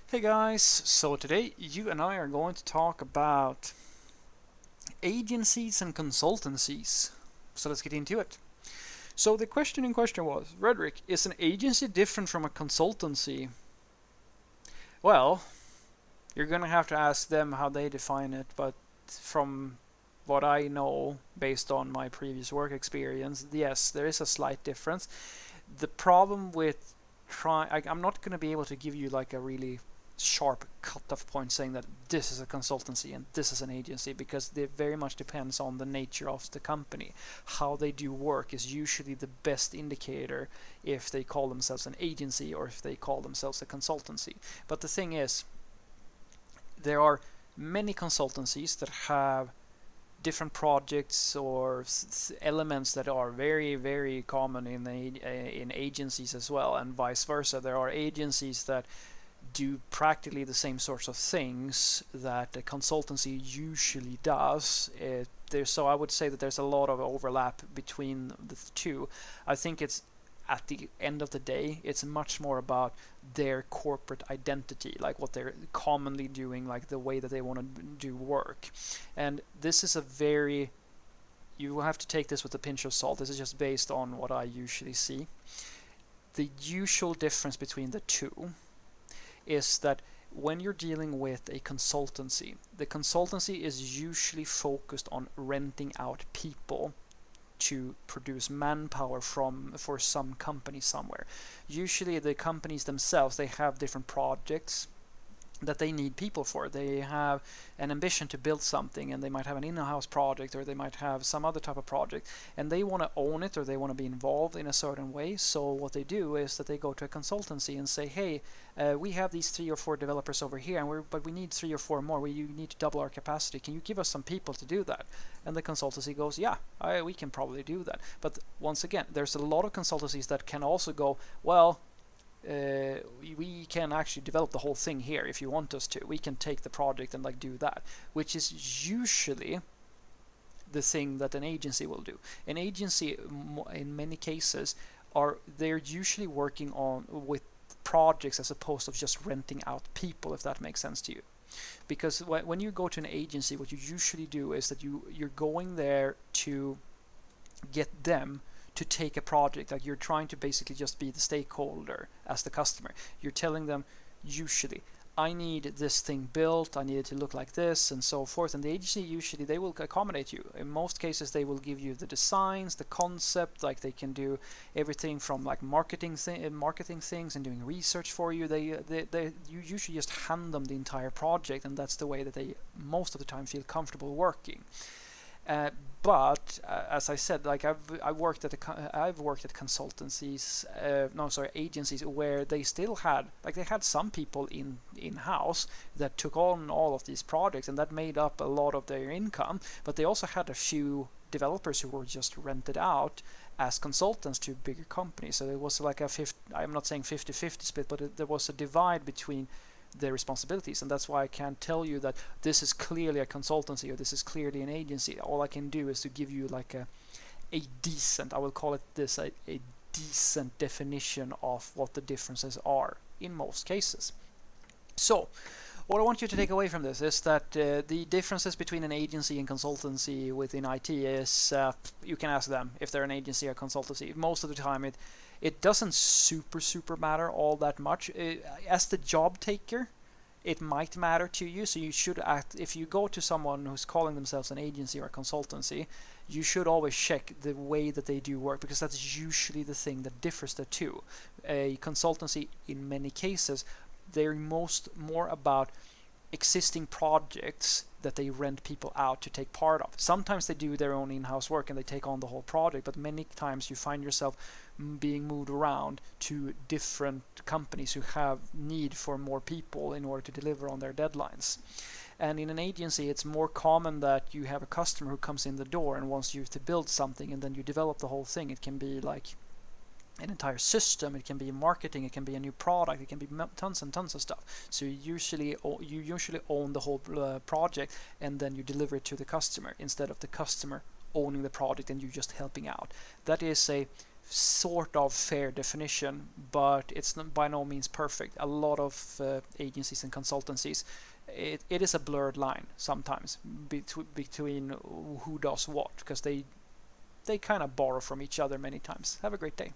Hey guys, so today you and I are going to talk about agencies and consultancies. So let's get into it. So the question in question was, Redrick, is an agency different from a consultancy? Well, you're gonna have to ask them how they define it, but from what I know based on my previous work experience, yes, there is a slight difference. The problem with I'm not going to be able to give you like a really sharp cut-off point saying that this is a consultancy and this is an agency, because it very much depends on the nature of the company. How they do work is usually the best indicator if they call themselves an agency or if they call themselves a consultancy. But the thing is, there are many consultancies that have different projects or elements that are very, very common in agencies as well, and vice versa. There are agencies that do practically the same sorts of things that a consultancy usually does. So I would say that there's a lot of overlap between the two. I think it's at the end of the day, it's much more about their corporate identity, like what they're commonly doing, like the way that they want to do work. And this is a very, you will have to take this with a pinch of salt. This is just based on what I usually see. The usual difference between the two is that when you're dealing with a consultancy, the consultancy is usually focused on renting out people to produce manpower for some company somewhere. Usually the companies themselves, they have different projects that they need people for. They have an ambition to build something, and they might have an in-house project, or they might have some other type of project, and they want to own it, or they want to be involved in a certain way. So what they do is that they go to a consultancy and say, hey, we have these 3 or 4 developers over here, but we need 3 or 4 more. We need to double our capacity. Can you give us some people to do that? And the consultancy goes, yeah, we can probably do that. But once again, there's a lot of consultancies that can also go, well, we can actually develop the whole thing here if you want us to. We can take the project and like do that, which is usually the thing that an agency will do. An agency, in many cases, they're usually working on with projects as opposed to just renting out people, if that makes sense to you. Because when you go to an agency, what you usually do is that you're going there to get them to take a project. Like, you're trying to basically just be the stakeholder as the customer. You're telling them, usually, I need this thing built, I need it to look like this, and so forth. And the agency, usually they will accommodate you. In most cases, they will give you the designs, the concept. Like, they can do everything from like marketing things and doing research for you. You usually just hand them the entire project, and that's the way that they most of the time feel comfortable working. Uh, but as I said, like I've worked at consultancies, no, sorry, agencies, where they still had, like, they had some people in house that took on all of these projects, and that made up a lot of their income. But they also had a few developers who were just rented out as consultants to bigger companies. So it was like I'm not saying 50-50 split, but there was a divide between their responsibilities, and that's why I can't tell you that this is clearly a consultancy or this is clearly an agency. All I can do is to give you like a decent, I will call it this, a decent definition of what the differences are in most cases. So what I want you to take away from this is that the differences between an agency and consultancy within IT is, you can ask them if they're an agency or consultancy. Most of the time it doesn't super matter all that much. As the job taker, it might matter to you, so you should act. If you go to someone who's calling themselves an agency or a consultancy, you should always check the way that they do work, because that's usually the thing that differs the two. A consultancy, in many cases, they're more about existing projects that they rent people out to take part of. Sometimes they do their own in-house work and they take on the whole project, but many times you find yourself being moved around to different companies who have need for more people in order to deliver on their deadlines. And in an agency, it's more common that you have a customer who comes in the door and wants you to build something, and then you develop the whole thing. It can be like an entire system, it can be marketing, it can be a new product, it can be tons and tons of stuff. So you usually own the whole project, and then you deliver it to the customer instead of the customer owning the project and you just helping out. That is a sort of fair definition, but it's not, by no means perfect. A lot of agencies and consultancies, it is a blurred line sometimes between who does what, because they kind of borrow from each other many times. Have a great day.